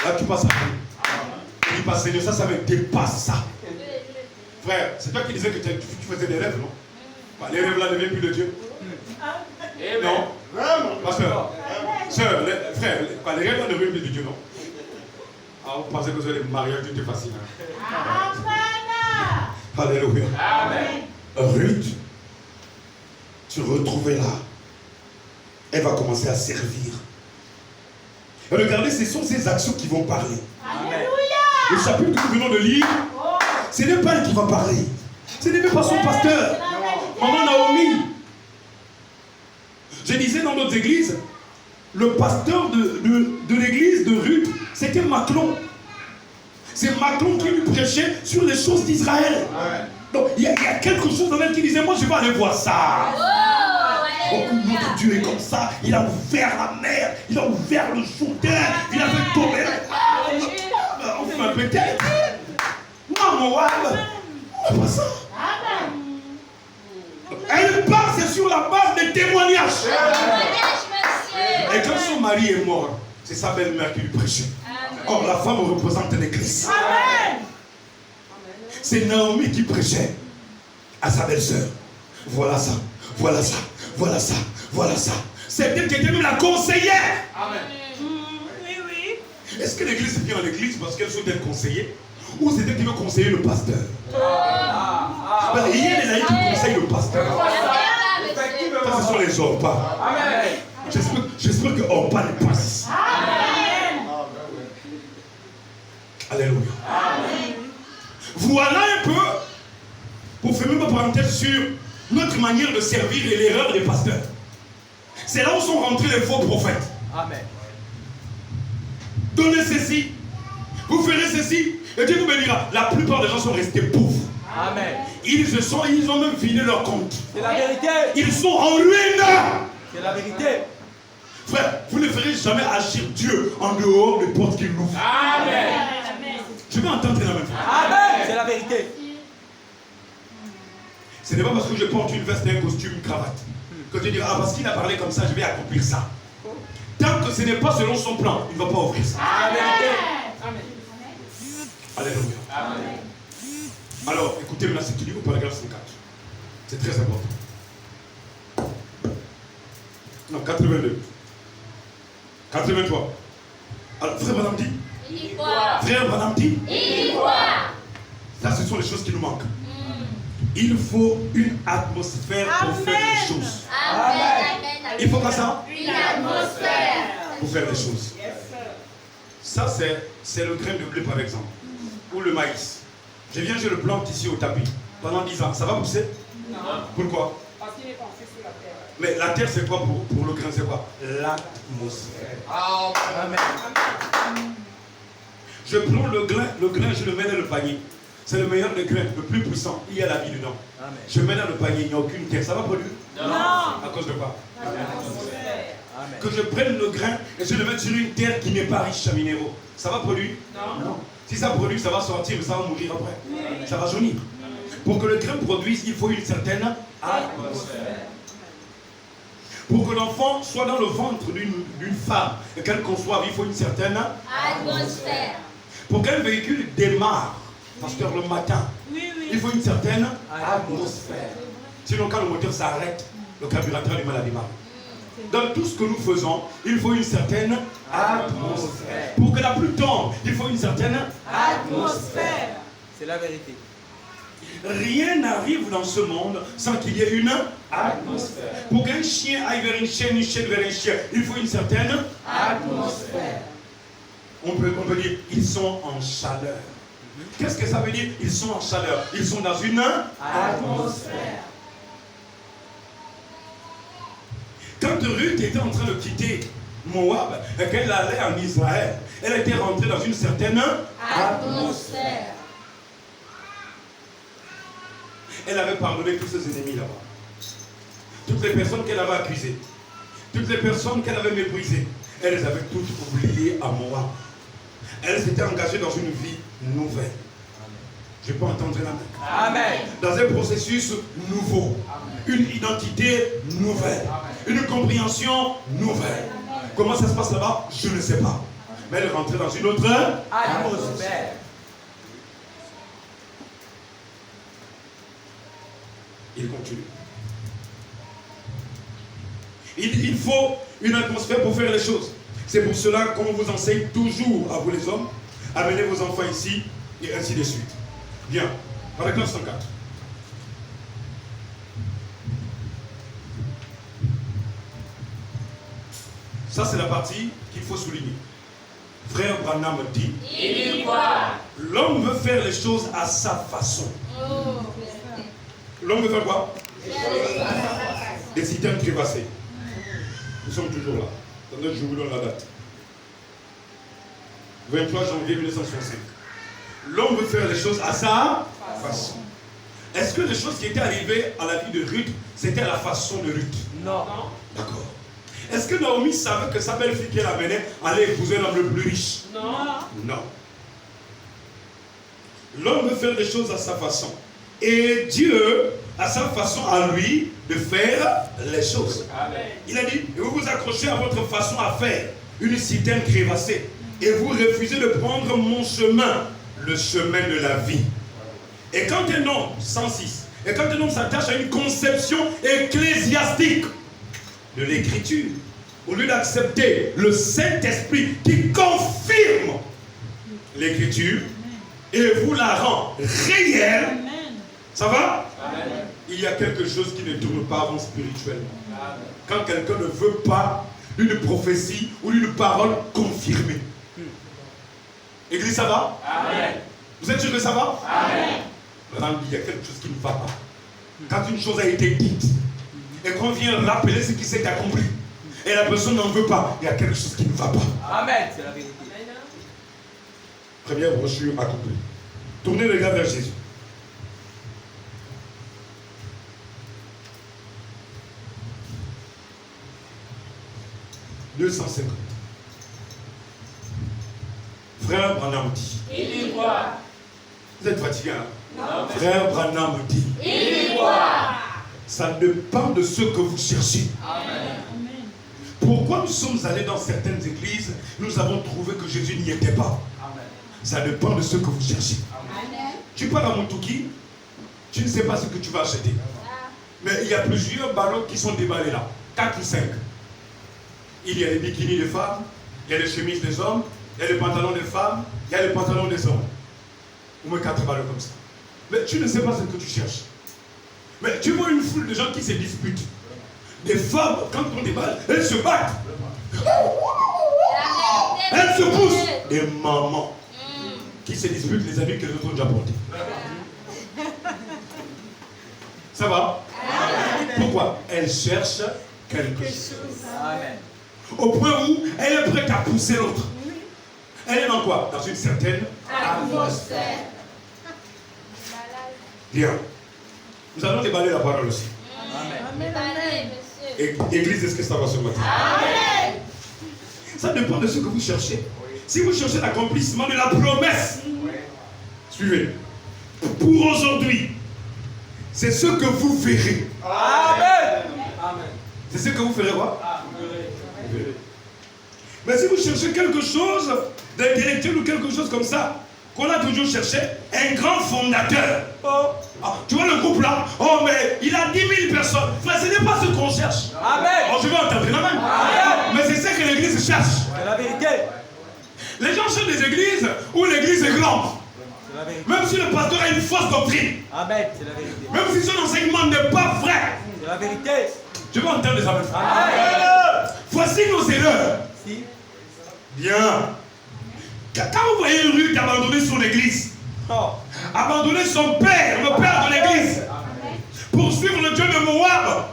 Là, tu passes à côté. Tu dis pas, Seigneur, ça me dépasse ça. Frère, c'est toi qui disais que tu faisais des rêves, non? Bah, les rêves là ne viennent plus de Dieu. Non? Pasteur, soeur, frère, les rêves là ne viennent plus de Dieu, non? Ah, vous pensez que vous avez des mariages, Dieu te fascine. Alléluia. Amen. Ruth, tu retrouvais là. Elle va commencer à servir. Et regardez, ce sont ces actions qui vont parler. Alléluia. Le chapitre que nous venons de lire, ce n'est pas elle qui va parler. Ce n'est même pas son pasteur. Maman Naomi. Je disais dans notre église, le pasteur de l'église de Ruth, c'était Maclon. C'est Maclon qui lui prêchait sur les choses d'Israël. Donc il y a quelque chose dans elle qui disait, moi je vais aller voir ça. Notre Dieu est comme ça. Il a ouvert la mer, il a ouvert le Jourdain, il a fait tomber. Enfin peut-être. Moi, Moab, on n'a pas ça. Elle part, c'est sur la base des témoignages. Et quand son mari est mort, c'est sa belle-mère qui lui prêchait. Or, la femme représente l'église. C'est Naomi qui prêchait à sa belle-sœur. Voilà ça, voilà ça, voilà ça, voilà ça. C'est elle qui était même la conseillère. Amen. Est-ce que l'église vient en église parce qu'elle souhaite être conseillée? Ou c'est elle qui veut conseiller le pasteur? Il y a des laïcs qui conseillent le pasteur. Ça, ce sont les hommes, pas. J'espère que Orpa n'est pas ici. Alléluia. Voilà un peu, pour faire même une parenthèse sur notre manière de servir et l'erreur des pasteurs. C'est là où sont rentrés les faux prophètes. Amen. Donnez ceci, vous ferez ceci, et Dieu vous bénira. La plupart des gens sont restés pauvres. Amen. Ils ont même vidé leur compte. C'est la vérité. Ils sont en ruine. C'est la vérité. Frère, vous ne ferez jamais agir Dieu en dehors des portes qu'il ouvre. Amen. Je vais entendre la même chose. Amen. C'est la vérité. Ce n'est pas parce que je porte une veste et un costume, une cravate, que Dieu dira, ah, parce qu'il a parlé comme ça, je vais accomplir ça. Tant que ce n'est pas selon son plan, il ne va pas ouvrir ça. Amen. Alléluia. Amen. Alors, écoutez maintenant ce qu'il dit au paragraphe 54. C'est très important. Non, 82. 83. Alors, frère Madame dit. Il y croit. Frère Madame dit. Il y croit. Ça, ce sont les choses qui nous manquent. Il faut une atmosphère pour faire des choses. Amen. Il faut pas ça Une atmosphère. pour faire des choses. Ça, c'est le grain de blé, par exemple. Ou le maïs. Je viens, je le plante ici au tapis. Pendant 10 ans, ça va pousser? Non. Pourquoi? Parce qu'il est pensé sur la terre. Mais la terre, c'est quoi pour le grain? C'est quoi? L'atmosphère. Amen. Je prends le grain, je le mets dans le panier. C'est le meilleur des grains, le plus puissant. Il y a la vie dedans. Amen. Je mets dans le panier, il n'y a aucune terre. Ça va produire? Non. À cause de quoi? Amen. Que je prenne le grain et je le mette sur une terre qui n'est pas riche en minéraux. Ça va produire? Non. Si ça produit, ça va sortir, mais ça va mourir après. Ça va jaunir. Pour que le grain produise, il faut une certaine atmosphère. Pour que l'enfant soit dans le ventre d'une femme et qu'elle conçoive, il faut une certaine Atmosphère. Pour qu'un véhicule démarre, pasteur, le matin, il faut une certaine atmosphère. Sinon, quand le moteur s'arrête, le carburateur a du mal à démarrer. Dans tout ce que nous faisons, il faut une certaine atmosphère. Pour que la pluie tombe, il faut une certaine atmosphère. C'est la vérité. Rien n'arrive dans ce monde sans qu'il y ait une atmosphère. Pour qu'un chien aille vers une chienne vers un chien, il faut une certaine atmosphère. On peut dire, ils sont en chaleur. Qu'est-ce que ça veut dire? Ils sont en chaleur. Ils sont dans une atmosphère. Quand Ruth était en train de quitter Moab et qu'elle allait en Israël, elle était rentrée dans une certaine atmosphère. Elle avait pardonné tous ses ennemis là-bas. Toutes les personnes qu'elle avait accusées, toutes les personnes qu'elle avait méprisées, elle les avait toutes oubliées à Moab. Elle s'était engagée dans une vie nouvelle. Je peux entendre la main. Amen. Dans un processus nouveau. Une identité nouvelle. Une compréhension nouvelle. Comment ça se passe là-bas? Je ne sais pas. Mais elle rentrait dans une autre atmosphère. Il continue. Il faut une atmosphère pour faire les choses. C'est pour cela qu'on vous enseigne toujours, à vous les hommes, amenez vos enfants ici, et ainsi de suite. Bien. Paragraphe 104. Ça, c'est la partie qu'il faut souligner. Frère Branham dit, l'homme veut faire les choses à sa façon. L'homme veut faire quoi? Des citernes crevassées. Nous sommes toujours là. Attendez, je vous donne la date. 23 janvier 1965. L'homme veut faire les choses à sa façon. Est-ce que les choses qui étaient arrivées à la vie de Ruth, c'était à la façon de Ruth? Non. D'accord. Est-ce que Naomi savait que sa belle-fille qu'elle amenait allait épouser l'homme le plus riche? Non. Non. L'homme veut faire les choses à sa façon. Et Dieu a sa façon à lui de faire les choses. Amen. Il a dit, vous vous accrochez à votre façon à faire une citerne crevassée et vous refusez de prendre mon chemin, le chemin de la vie. Et quand un homme, 106, et quand un homme s'attache à une conception ecclésiastique de l'écriture, au lieu d'accepter le Saint-Esprit qui confirme l'écriture et vous la rend réelle, ça va? Amen. Il y a quelque chose qui ne tourne pas rond spirituellement. Amen. Quand quelqu'un ne veut pas d'une prophétie ou d'une parole confirmée. Église, ça va? Amen. Vous êtes sûr que ça va? Amen. Maintenant, il y a quelque chose qui ne va pas. Quand une chose a été dite et qu'on vient rappeler ce qui s'est accompli et la personne n'en veut pas, il y a quelque chose qui ne va pas. Amen. C'est la vérité. Première brochure accomplie. Tournez le regard vers Jésus. « 250. Frère Branham dit. Il y voit. Vous êtes fatigué, hein? Non. Frère Branham dit. Il y voit. Ça dépend de ce que vous cherchez. Amen. Pourquoi nous sommes allés dans certaines églises, nous avons trouvé que Jésus n'y était pas. Amen. Ça dépend de ce que vous cherchez. Amen. Tu pars à Montouki, tu ne sais pas ce que tu vas acheter. Mais il y a plusieurs ballons qui sont déballés là. 4 ou 5. Il y a les bikinis des femmes, il y a les chemises des hommes, il y a les pantalons des femmes, il y a les pantalons des hommes. Au moins 4 ballons comme ça. Mais tu ne sais pas ce que tu cherches. Mais tu vois une foule de gens qui se disputent. Des femmes, quand on déballe, elles se battent. Elles se poussent. Des mamans qui se disputent les amis que les autres ont déjà portés. Ça va? Pourquoi? Elles cherchent quelque chose. Amen. Au point où elle est prête à pousser l'autre. Elle est dans quoi? Dans une certaine Atmosphère. Bien. Nous allons déballer la parole aussi. Amen. Allez, monsieur. Église, est-ce que ça va ce matin? Amen. Ça dépend de ce que vous cherchez. Si vous cherchez l'accomplissement de la promesse, suivez. Pour aujourd'hui, c'est ce que vous verrez. Amen. Amen. C'est ce que vous ferez quoi? Amen. Mais si vous cherchez quelque chose d'intellectuel ou quelque chose comme ça, qu'on a toujours cherché, un grand fondateur. Oh, ah, tu vois le groupe là? Oh, mais il a 10 000 personnes. Frère, ce n'est pas ce qu'on cherche. Amen. Oh, je vais entendre la main. Amen. Mais c'est ça que l'église cherche. C'est la vérité. Les gens cherchent des églises où l'église est grande. C'est la vérité. Même si le pasteur a une fausse doctrine. Amen. C'est la vérité. Même si son enseignement n'est pas vrai. C'est la vérité. Je vais entendre les amens. Amen. Voici nos erreurs. Si. Bien. Quand vous voyez Ruth abandonner son église, Oh. abandonner son père, le père de l'église, Amen. pour suivre le Dieu de Moab,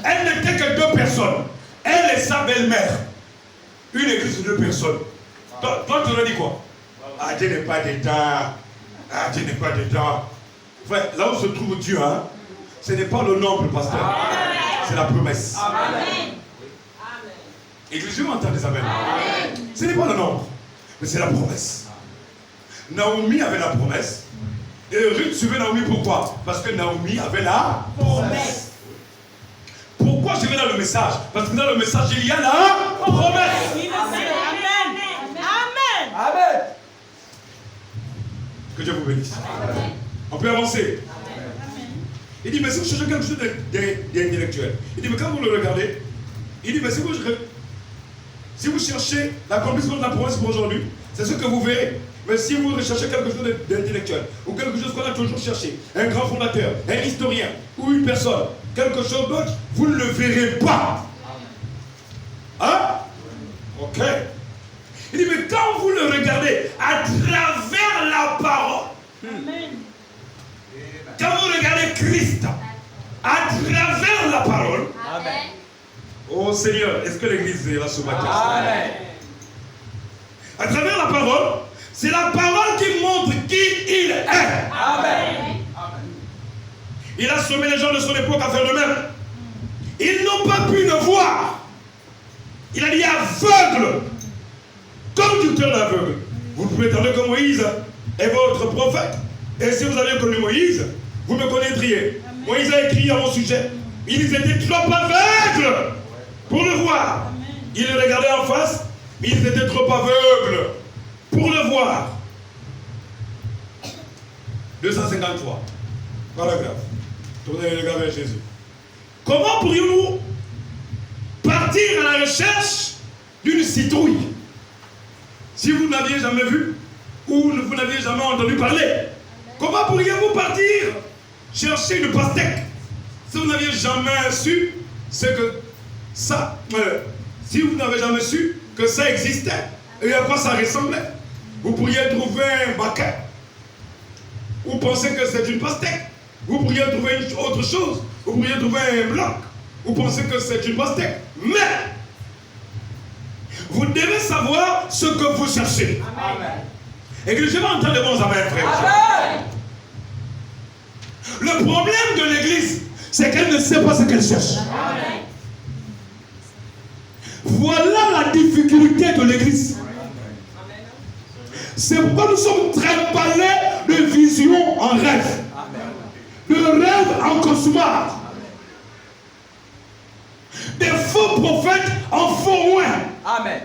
elle n'était que 2 personnes. Elle et sa belle-mère. Une église de 2 personnes. Toi, tu aurais dit quoi? Ah, Dieu n'est pas dedans. Ah, Dieu n'est pas dedans. Frère, là où se trouve Dieu, hein, ce n'est pas le nombre, pasteur. C'est la promesse. Amen. Église, je m'entends des amens. Ce n'est pas le nombre, mais c'est la promesse. Naomi avait la promesse. Et Ruth suivait Naomi, pourquoi? Parce que Naomi avait la promesse. Pourquoi je vais dans le message? Parce que dans le message, il y a la promesse. Amen. Que Dieu vous bénisse. Amen. On peut avancer. Amen. Il dit, mais si vous cherchez quelque chose d'intellectuel, il dit, mais quand vous le regardez, il dit, mais si vous cherchez l'accomplissement de la promesse pour aujourd'hui, c'est ce que vous verrez. Mais si vous recherchez quelque chose d'intellectuel, ou quelque chose qu'on a toujours cherché, un grand fondateur, un historien, ou une personne, quelque chose d'autre, vous ne le verrez pas. Hein? Ok. Il dit, mais quand vous le regardez à travers la parole, Amen. quand vous regardez Christ à travers la parole, Amen. oh Seigneur, est-ce que l'église est là ce matin? Amen. À travers la parole, c'est la parole qui montre qui il est. Amen. Il a sommé les gens de son époque à faire de même. Ils n'ont pas pu le voir. Il a dit aveugle, comme tuteur d'aveugle. Vous pouvez parler que Moïse est votre prophète. Et si vous aviez connu Moïse, vous me connaîtriez. Amen. Moïse a écrit à mon sujet. Ils étaient trop aveugles pour le voir. Amen. Ils le regardaient en face, mais ils étaient trop aveugles pour le voir. 253. Paragraphe. Tournez les gars vers Jésus. Comment pourrions-nous partir à la recherche d'une citrouille si vous n'aviez jamais vu ou vous n'aviez jamais entendu parler? Comment pourriez-vous partir chercher une pastèque si vous n'aviez jamais su ce que ça, si vous n'avez jamais su que ça existait et à quoi ça ressemblait? Vous pourriez trouver un baquet ou penser que c'est une pastèque. Vous pourriez trouver une autre chose. Vous pourriez trouver un bloc. Vous pensez que c'est une pastèque. Mais vous devez savoir ce que vous cherchez. Amen. Et que je vais entendre les bons amens, frère. Amen. Le problème de l'église, c'est qu'elle ne sait pas ce qu'elle cherche. Amen. Voilà la difficulté de l'église. C'est pourquoi nous sommes trimballés de vision en rêve. De rêve en cauchemar. Des faux prophètes en faux loin. Amen.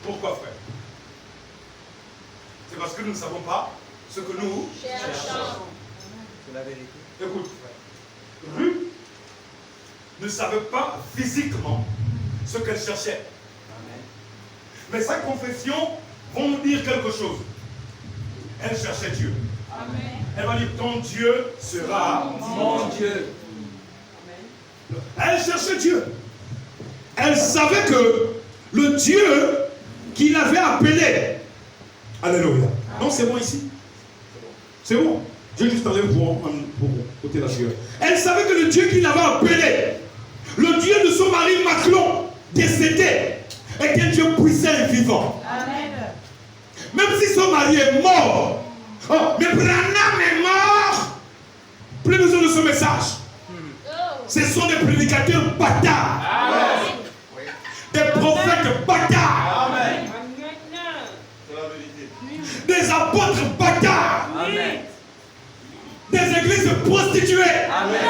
Pourquoi, frère? C'est parce que nous ne savons pas ce que nous Cherchons. C'est la vérité. Écoute, frère. Ruth ne savait pas physiquement ce qu'elle cherchait. Amen. Mais sa confession va nous dire quelque chose. Elle cherchait Dieu. Amen. Elle va dire, ton Dieu sera Mon Dieu. Elle cherchait Dieu. Elle savait que le Dieu qu'il avait appelé. Alléluia. Non, c'est bon ici. C'est bon. J'ai juste enlevé pour ôter la sueur. Elle savait que le Dieu qu'il avait appelé, le Dieu de son mari Maclon, décédé, est un Dieu puissant et vivant. Amen. Même si son mari est mort, mais Branham est mort, plus besoin de ce message. Ce sont des prédicateurs bâtards. Amen. Des prophètes bâtards. Amen. Des apôtres bâtards. Amen. Des églises prostituées. Amen.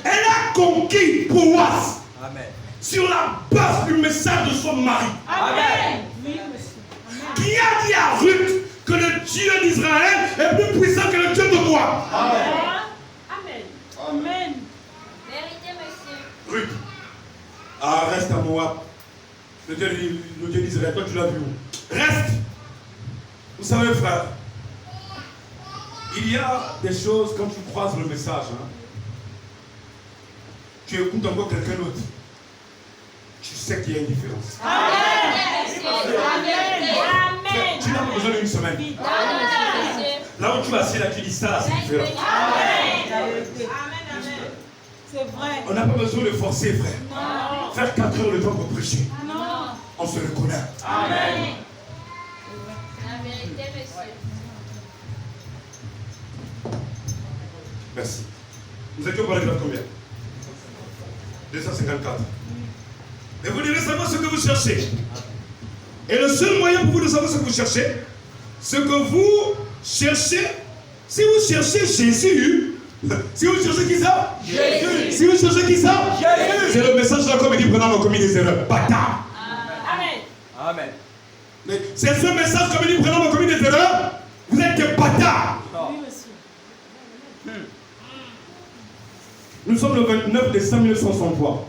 Elle a conquis Boaz Amen. sur la base du message de son mari. Amen. Qui a dit à Ruth que le Dieu d'Israël est plus puissant que le Dieu de moi. Amen. Amen. Vérité, monsieur. Ruth. Ah, reste à Moab. Le Dieu d'Israël, toi tu l'as vu où? Reste. Vous savez, frère, il y a des choses quand tu croises le message, hein, tu écoutes encore quelqu'un d'autre. Tu sais qu'il y a une différence. Amen. Amen. Tu n'as pas besoin d'une semaine. Amen. Là où tu es assis, là, tu dis ça, c'est différent. Amen. C'est vrai. On n'a pas besoin de forcer, frère. Non. Faire 4 heures le temps pour prêcher. Non. On se reconnaît. Amen. La vérité, monsieur. Merci. Nous étions par l'exemple combien? 254. Mais vous devez savoir ce que vous cherchez. Et le seul moyen pour vous de savoir ce que vous cherchez, ce que vous cherchez, si vous cherchez Jésus, si vous cherchez qui ça? Jésus. Si vous cherchez qui ça? Jésus. C'est le message là comme il dit, prenons commis des erreurs. Bâtard. Amen. Amen. C'est ce message, comme il dit, prenons vos commis des erreurs. Vous êtes des bâtards. Oui, monsieur. Nous sommes le 29 décembre 1963.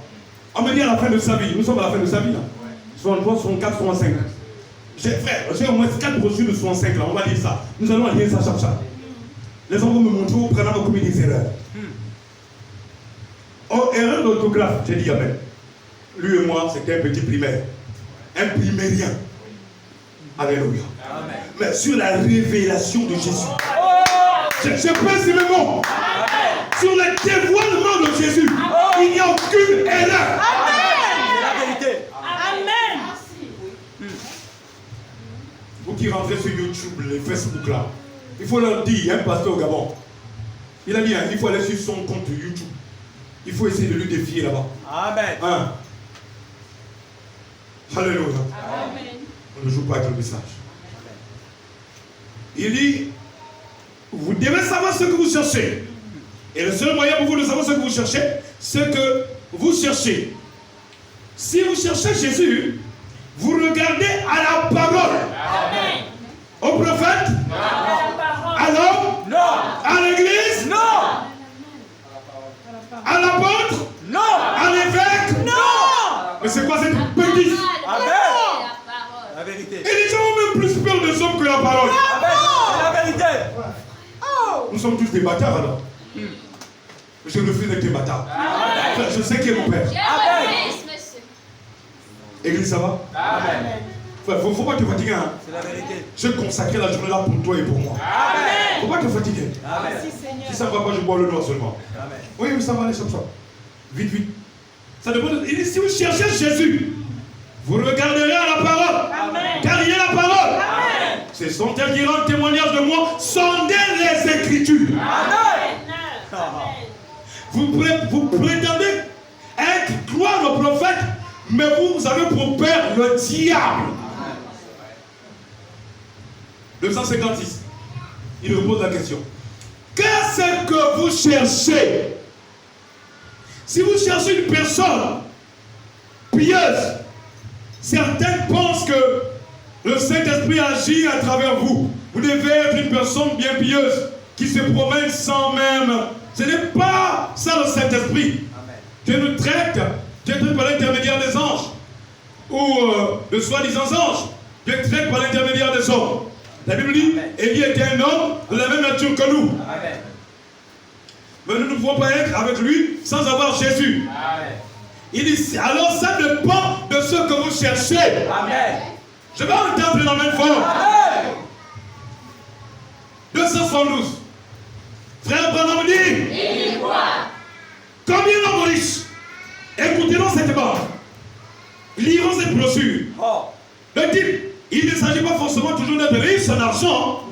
On me dit à la fin de sa vie. Nous sommes à la fin de sa vie là. 63, 64, 65. Frère, j'ai au moins 4 brochures de 65 là. On va dire ça. Nous allons lire ça chaque. Les enfants me montrent où prenons vos commis des erreurs. Oh, erreur d'orthographe, j'ai dit amen. Lui et moi, c'était un petit primaire. Un primérien. Alléluia. Amen. Mais sur la révélation de Jésus. Je pèse mes mots. Sur le dévoilement de Jésus. Il n'y a aucune erreur. C'est la vérité. Amen. Vous qui rentrez sur YouTube, les Facebook là, il faut leur dire, il y a un pasteur au Gabon. Il a dit, il faut aller sur son compte YouTube. Il faut essayer de lui défier là-bas. Amen. Hein? Alléluia. Amen. On ne joue pas avec le message. Il dit, vous devez savoir ce que vous cherchez. Et le seul moyen pour vous de savoir ce que vous cherchez, c'est que vous cherchez. Si vous cherchez Jésus, vous regardez à la parole. Amen. Au prophète, à l'homme, Non. à l'église, Non. à l'apôtre, Non. à l'évêque. Non. Mais c'est quoi cette bêtise? Amen. La parole. La vérité. Et les gens ont même plus peur des hommes que la parole. Amen. C'est la vérité. Nous sommes tous des bâtards alors. Je refuse d'être des bâtards. Enfin, je sais qui est mon père. Je refuse, monsieur. Église, ça va? Amen. Enfin, faut pas te fatiguer. Hein. C'est la vérité. J'ai consacré la journée là pour toi et pour moi. Amen. Faut pas te fatiguer. Amen. Merci, Seigneur. Si ça ne va pas, je bois le noir seulement. Amen. Oui, oui, ça va aller comme ça. Vite, vite. Ça demande. Il dit, si vous cherchez Jésus, vous regarderez à la parole. Amen. Car il y a la parole. Amen. Ce sont elles qui rendent témoignage de moi. Sondez les Écritures. Amen. Amen. Vous prétendez être gloire au prophète, mais vous avez pour père le diable. 256. Il repose la question. Qu'est-ce que vous cherchez? Si vous cherchez une personne pieuse, certains pensent que le Saint-Esprit agit à travers vous. Vous devez être une personne bien pieuse, qui se promène sans même. Ce n'est pas ça le Saint-Esprit. Dieu nous traite par l'intermédiaire des anges, ou de soi-disant anges. Dieu traite par l'intermédiaire des hommes. La Bible dit, Élie était un homme de la même nature que nous. Amen. Mais nous ne pouvons pas être avec lui sans avoir Jésus. Amen. Il dit, alors ça dépend de ce que vous cherchez. Amen. Je vais entendre la même fois. Amen. 272. Frère Branham dit, Il y croit. combien d'hommes riches? Écoutez-nous cette bande. Lirons cette brochure. Oh. Le type, il ne s'agit pas forcément toujours d'être riche en argent,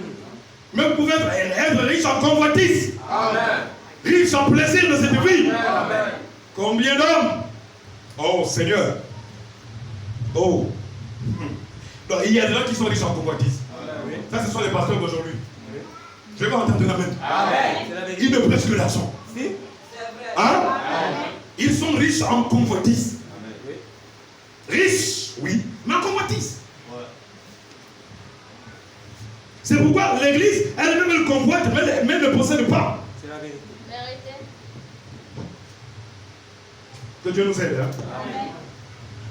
mais vous pouvez être riche en convoitise, Amen. riche en plaisir de cette vie. Amen. Combien d'hommes? Oh Seigneur. Oh. Non, il y a des gens qui sont riches en convoitise. Oui. Ça, ce sont les pasteurs d'aujourd'hui. Je vais entendre la main. Amen. C'est la vérité. Ils ne prêchent que l'argent. Si. Hein? Ils sont riches en convoitise. Oui. Riches, oui, mais en convoitise. C'est pourquoi l'église, elle-même, elle convoite, mais elle ne possède pas. C'est la vérité. Vérité. Que Dieu nous aide. Hein? Amen.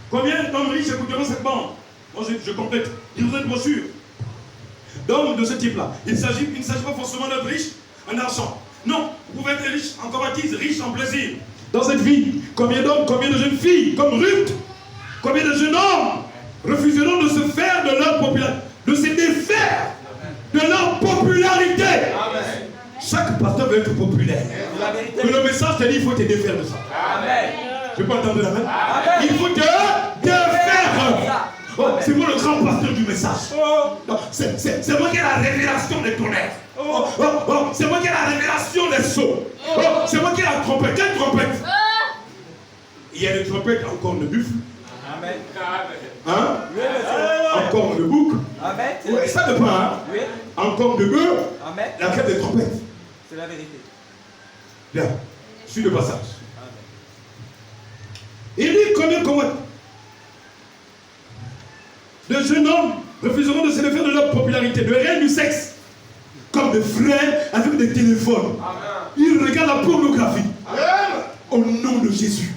Combien d'hommes riches écouteront cette bande? Moi, je complète. Il vous a une brochure. D'hommes de ce type-là. Il ne s'agit pas forcément d'être riche en argent. Non, vous pouvez être riche en convoitise, riche en plaisir. Dans cette vie, combien d'hommes, combien de jeunes filles, comme Ruth, combien de jeunes hommes refuseront de se faire de leur popularité, de se défaire de leur popularité. Amen. Chaque pasteur veut être populaire. C'est la vérité. Mais le message te dit il faut te défaire de ça. Amen. Je peux entendre la main? Amen. Il faut te défaire. Oh, c'est moi le grand pasteur du message. Non, c'est moi qui ai la révélation des tonnerres. C'est moi qui ai la révélation des sceaux. C'est moi qui ai la trompette. Quelle trompette? Il y a des trompettes en corne de buffle. Amen. Hein? Oui, monsieur. En corne de bouc. Amen. Ouais, ça dépend. Hein? Oui. En corne de bœuf. Amen. Laquelle des trompettes? C'est la vérité. Bien. Suis le passage. Amen. Il dit combien de jeunes hommes refuseront de se défaire de leur popularité, de reines du sexe, comme des frères avec des téléphones. Ils regardent la pornographie. Au nom de Jésus.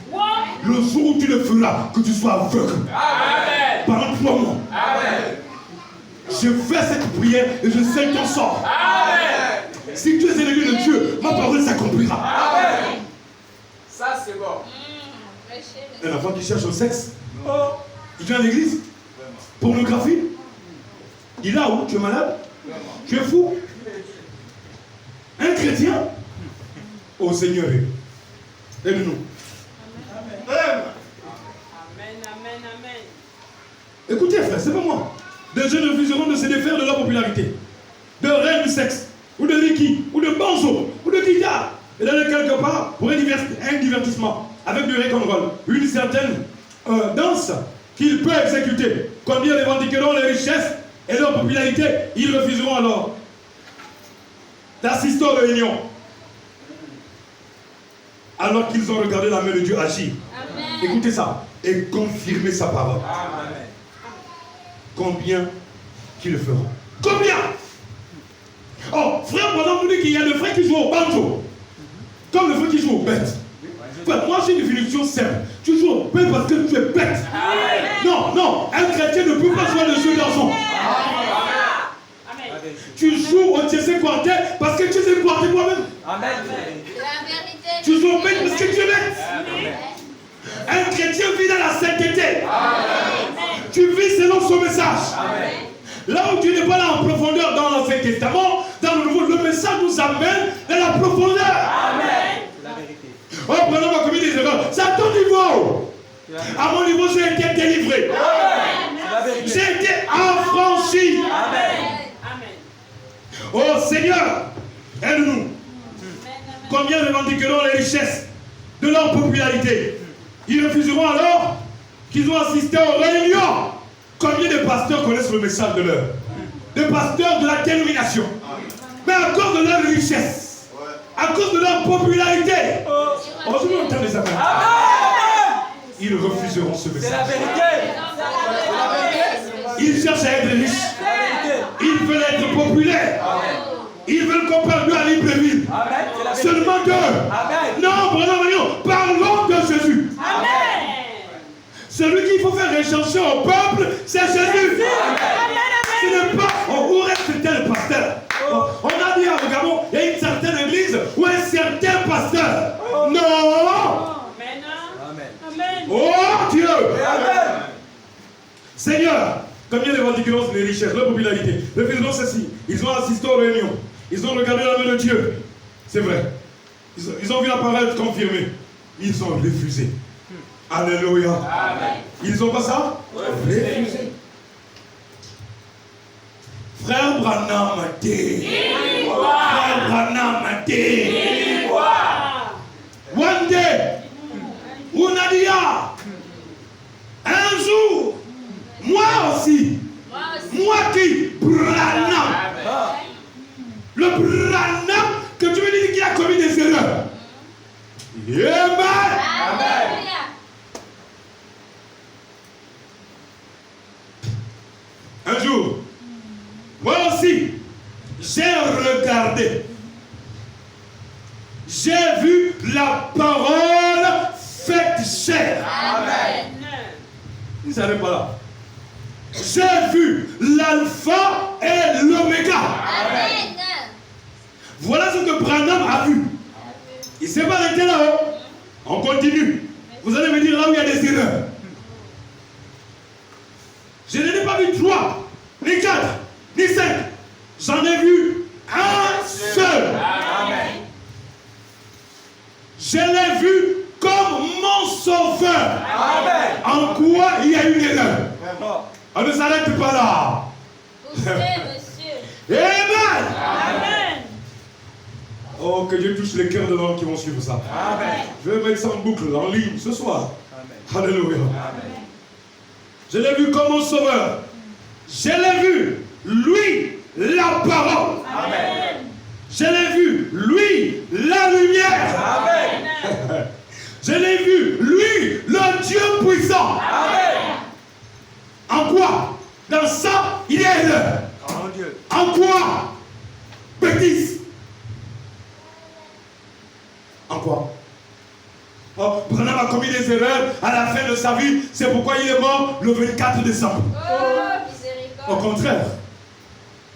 Le jour où tu le feras, que tu sois aveugle. Pendant 3 mois. Je fais cette prière et je sais ton sort. Si tu es élevé de Dieu, ma parole s'accomplira. Ça, c'est bon. Un enfant qui cherche au sexe, il vient à l'église. Pornographie. Il est là où tu es malade. Tu es fou. Un chrétien. Au Seigneur. Aide-nous. Amen, amen, amen. Écoutez, frère, c'est pas moi. Des jeunes refuseront de se défaire de leur popularité, de reines du sexe, ou de Ricky, ou de banjo, ou de guitare, et d'aller quelque part pour un divertissement, avec du rock'n'roll, une certaine danse qu'ils peuvent exécuter. Combien revendiqueront les richesses et leur popularité, ils refuseront alors d'assister aux réunions, alors qu'ils ont regardé la main de Dieu agir. Amen. Écoutez ça, et confirmez sa parole. Amen. Combien qui le feront? Combien? Oh, frère, pendant nous dit qu'il y a des frères qui jouent au banjo, comme les frères qui jouent aux bêtes. Frère, moi j'ai une définition simple. Tu joues au bêtes parce que tu es bête. Non, non, un chrétien ne peut pas jouer le jeu d'argent. Tu joues au Tessé Quartet parce que tu sais quartet toi-même. Amen. La vérité. Tu joues au bêtes parce que tu es bête. Un chrétien vit dans la sainteté. Tu vis selon son message. Là où tu n'es pas là en profondeur dans l'Ancien Testament, dans le Nouveau, le message nous amène dans la profondeur. Amen. La vérité. Oh, prenons ma commis des erreurs. C'est à ton niveau. À mon niveau, j'ai été délivré. La vérité. J'ai été affranchi. Amen. Oh Seigneur, aide-nous. Combien revendiqueront les richesses de leur popularité? Ils refuseront alors qu'ils ont assisté aux réunions. Combien de pasteurs connaissent le message de l'heure? Des pasteurs de la dénomination. Mais à cause de leur richesse, à cause de leur popularité, on se met au terme des affaires. Ils refuseront ce C'est la message. vérité. Ils cherchent à être riches. Ils veulent être populaires. Ils veulent qu'on parle d'eux à Libreville. Amen. Seulement d'eux. Amen. Non, parlons de Jésus. Amen. Celui qu'il faut faire rechercher au peuple, c'est Jésus. Ce n'est pas où reste-t-il le pasteur. On a dit à Gabon, il y a une certaine église ou un certain pasteur. Non. Amen. Amen. Oh Dieu. Amen. Seigneur, combien de revendiqueront les richesses, leur popularité? Refuseront ceci. Ils ont assisté aux réunions. Ils ont regardé la main de Dieu. C'est vrai. Ils ont vu la parole confirmée. Ils ont refusé. Alléluia. Amen. Ils ont pas ça? Refusé. Frère Branham a dit. Frère Branham a dit. One day, Ounadia, un jour, moi aussi, moi qui, Branham, le Branham que tu me dis qu'il a commis des erreurs. Amen. Alléluia. Un jour, moi aussi, j'ai regardé. J'ai vu la parole faite chair. Amen. Vous ne savez pas là. J'ai vu l'alpha et l'oméga. Amen. Voilà ce que Branham a vu. Il ne s'est pas arrêté là-haut. On continue. Vous allez me dire là où il y a des erreurs. Je n'en ai pas vu 3, ni 4, ni 5. J'en ai vu un seul. Amen. Je l'ai vu comme mon sauveur. Amen. En quoi il y a une erreur? On ne s'arrête pas là. Poussez, monsieur. Amen. Amen. Oh, que Dieu touche les cœurs de l'homme qui vont suivre ça. Amen. Je vais mettre ça en boucle, en ligne, ce soir. Amen. Alléluia. Amen. Je l'ai vu comme mon sauveur. Je l'ai vu, lui, la parole. Amen. Je l'ai vu, lui, la lumière. Amen. Je l'ai vu, lui, le Dieu puissant. Amen. En quoi? Dans ça, il Erreur. En Dieu. En quoi? Bêtise. En quoi? Oh, Branham a commis des erreurs à la fin de sa vie. C'est pourquoi il est mort le 24 décembre. Oh, miséricorde. Au contraire,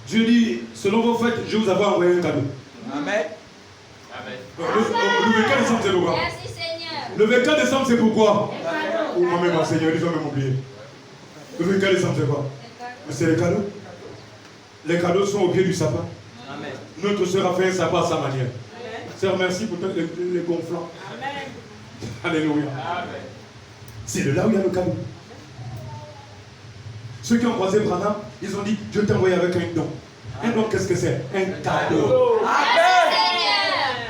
Dieu dit, selon vos fêtes, je vous avais envoyé un cadeau. Amen. Le 24 décembre, c'est pourquoi? Merci Seigneur. Le 24 décembre, c'est pourquoi? Les cadeaux. Oh, moi-même, Seigneur, ils ont même oublié. Le 24 décembre, c'est quoi? Mais c'est les cadeaux. Les cadeaux sont au pied du sapin. Amen. Notre soeur a fait un sapin à sa manière. Amen. Sœur, merci pour les gonflants. Amen. Alléluia. C'est de là où il y a le cadeau. Ceux qui ont croisé Branham, ils ont dit, Dieu t'a envoyé avec un don. Un don, qu'est-ce que c'est? Un cadeau. Amen.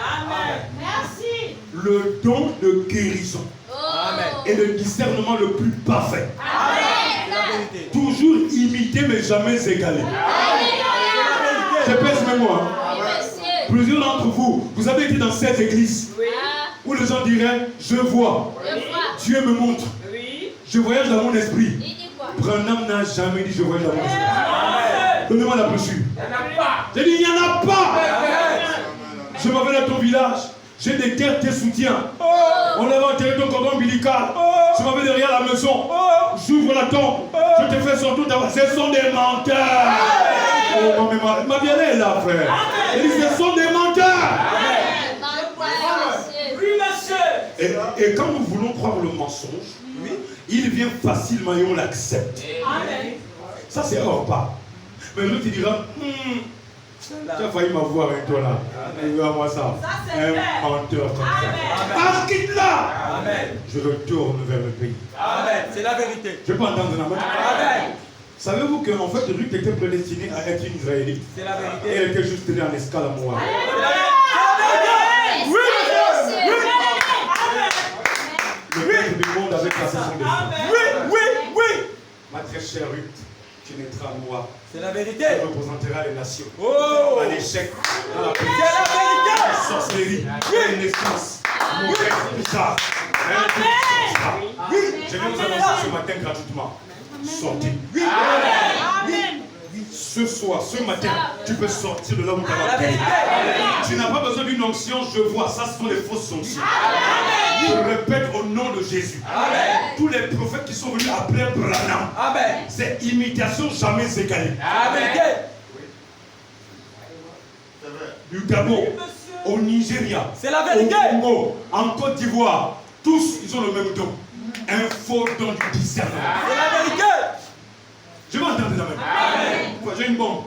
Amen. Merci. Le don de guérison Amen. et le discernement le plus parfait. C'est la vérité. Toujours imité mais jamais égalé. Je pèse mes mots. Hein. Oui, monsieur. Plusieurs d'entre vous, vous avez été dans cette église Ah, où les gens diraient, je vois, je vois. Dieu me montre, Oui. je voyage dans mon esprit. Il dit quoi? Branham n'a jamais dit je voyage dans mon esprit. Amen. Donnez-moi la brochure. Il n'y en a pas. J'ai dit, il n'y en a pas. Amen. Je m'en vais dans ton village. J'ai des terres qui soutiennent. On avait enterré ton cordon ombilical. Je m'en vais derrière la maison. J'ouvre la tombe. Je te fais sortir ta voix. Ce sont des menteurs. Oh, mais ma bien-aimée est là, frère. Elle dit, ce sont des menteurs. Menteur, monsieur. Oui, monsieur. Et quand nous voulons croire le mensonge, il vient facilement et on l'accepte. Amen. Ça, c'est hors pas. Mais l'autre, il dira, tu as failli m'avoir avec toi là. Regarde-moi ça. Ça, c'est Un vrai. menteur comme ça. Amen. Ah, quitte-là. Amen. Je retourne vers le pays. Amen. C'est la vérité. Je peux entendre un amen. Amen. Savez-vous qu'en fait, Ruth était prédestinée à être une Israélite. C'est la Et vérité. elle était juste née en escale à Moab. C'est la vérité. Oui, monsieur. Le peuple du monde avait placé son destin. Amen. Oui. Ma très chère Ruth, tu naîtras à Moab. C'est la vérité. Tu représenteras les nations. Oh. À l'échec, dans la C'est la vérité. sorcellerie, la naissance, tout ça. Oui, je viens vous annoncer ce matin gratuitement. Sortez. Amen. Ce soir, ce matin, tu peux sortir de là où tu La as vérité. Tu n'as pas besoin d'une onction, je vois. Ça, ce sont les fausses onctions. Je répète au nom de Jésus. Amen. Tous les prophètes qui sont venus après Branham, Amen. c'est imitation jamais égalée. La vérité. Du Gabon Monsieur. au Nigeria, C'est la au vérité. Congo, en Côte d'Ivoire, tous, ils ont le même don. Un faux don du discernement. C'est la vérité. Je vais entendre la même. J'ai une bombe.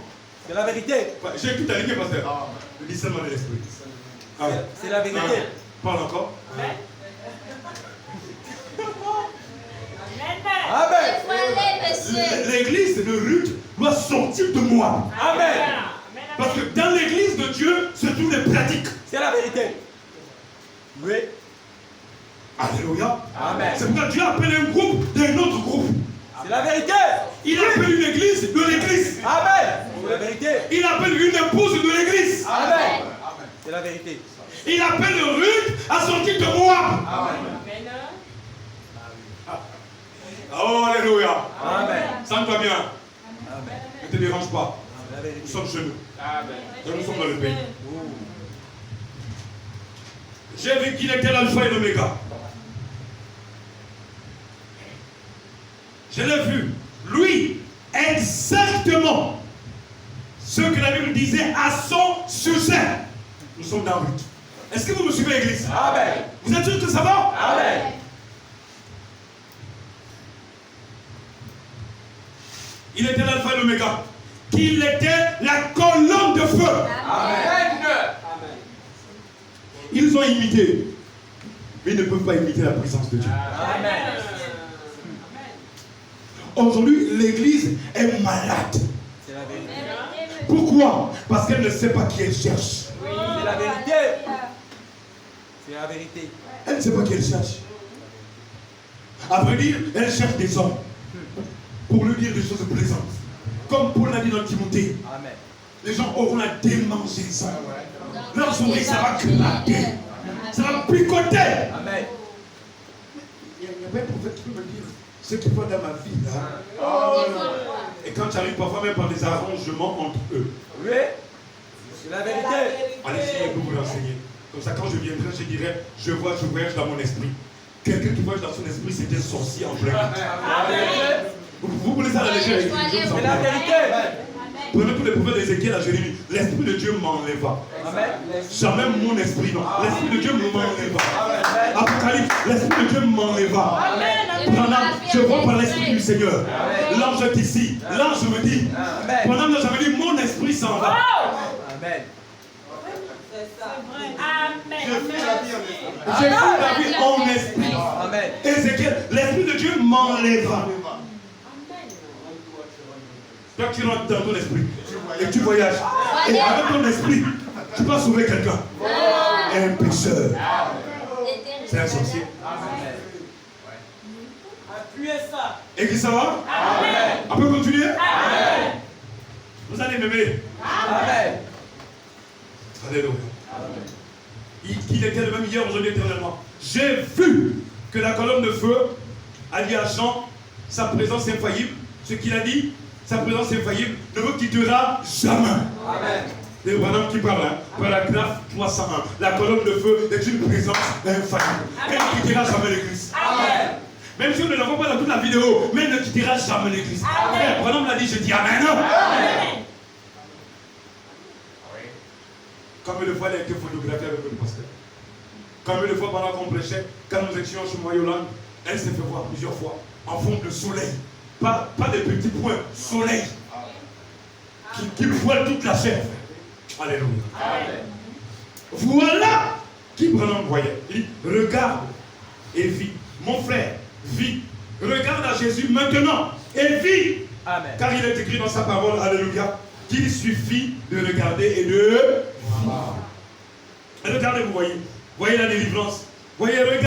C'est la vérité. J'ai tout aligné, pasteur. Le discernement de l'esprit. Ah ouais. C'est la vérité. Parle encore. Amen. Amen. Dévoilez, monsieur. L'église de Ruth doit sortir de moi. Amen. Parce que dans l'église de Dieu se trouvent les pratiques. C'est la vérité. Oui. Alléluia. Amen. C'est pourquoi Dieu appelle un groupe d'un autre groupe. C'est la vérité. Il appelle une église de l'église. Amen. C'est la vérité. Il appelle une épouse de l'église. Amen. C'est la vérité. Il appelle Ruth à sortir de moi. Oh, alléluia. Amen. Ça ne va bien. Amen. Ne te dérange pas. C'est la vérité. Nous sommes chez nous. Et nous sommes dans le pays. J'ai vu qu'il était l'alpha et l'oméga. Je l'ai vu. Lui, exactement ce que la Bible disait à son sujet. Nous sommes dans Ruth. Est-ce que vous me suivez, l'église? Amen. Vous êtes sûr que ça va? Amen. Il était l'alpha et l'oméga. Qu'il était la colonne de feu. Amen. Ils ont imité. Mais ils ne peuvent pas imiter la présence de Dieu. Amen. Aujourd'hui, l'église est malade. C'est la vérité. Pourquoi? Parce qu'elle ne sait pas qui elle cherche. C'est la vérité. C'est la vérité. Elle ne sait pas qui elle cherche. À vrai dire, elle cherche des hommes pour lui dire des choses plaisantes. Comme Paul l'a dit dans Timothée, Amen. les gens auront la démangeaison. Leur oreille, ça va claquer. Ça va picoter. Amen. Il y a pas un prophète qui peut me dire ce qu'il faut dans ma vie. Là. Et quand tu arrives parfois même par des arrangements entre eux. Oui. C'est la vérité. Allez, je vais vous renseigner. Comme ça, quand je viendrai, je dirai, je voyage dans mon esprit. Quelqu'un qui voyage dans son esprit, c'est un sorcier en vrai. Vous voulez ça à la légère? C'est la vérité. Prenez tous les prophètes d'Ézéchiel à Jérémie. L'esprit de Dieu m'enleva. Jamais mon esprit, non. L'esprit de Dieu m'enleva. Apocalypse, l'esprit de Dieu m'enleva. Je vois par l'esprit du Seigneur. L'ange est ici. L'ange me dit. Pendant que j'avais dit, mon esprit s'en va. Amen. J'ai vu la vie en esprit. Amen. Ézéchiel, l'esprit de Dieu m'enleva. Toi qui rentres dans ton esprit et tu voyages, et avec ton esprit, tu vas sauver quelqu'un. Un pécheur. C'est un sorcier. Appuyez ça. Et qui ça va? Amen. On peut continuer? Amen. Vous allez m'aimer. Amen. Alléluia. Il était le même hier, aujourd'hui, éternellement. J'ai vu que la colonne de feu a dit à Jean, sa présence infaillible, ce qu'il a dit, sa présence infaillible ne vous quittera jamais. Amen. C'est Branham qui parle, hein? Paragraphe 301. La colonne de feu est une présence infaillible. Elle ne quittera jamais l'église. Amen. Même si on ne la voit pas dans toute la vidéo, mais elle ne quittera jamais l'église. Amen. Branham l'a dit, je dis Amen. Amen. Combien de fois elle a été photographiée avec le pasteur? Combien de fois pendant qu'on prêchait, quand nous étions chez Moyoland, elle s'est fait voir plusieurs fois en forme de soleil. Pas des petits points, soleil. Qui voile toute la chair. Alléluia. Amen. Voilà qui Branham voyait. Il dit, regarde et vis. Mon frère, vis. Regarde à Jésus maintenant et vis. Amen. Car il est écrit dans sa parole, alléluia, qu'il suffit de regarder et de... Et regardez, vous voyez la délivrance. Voyez, regardez.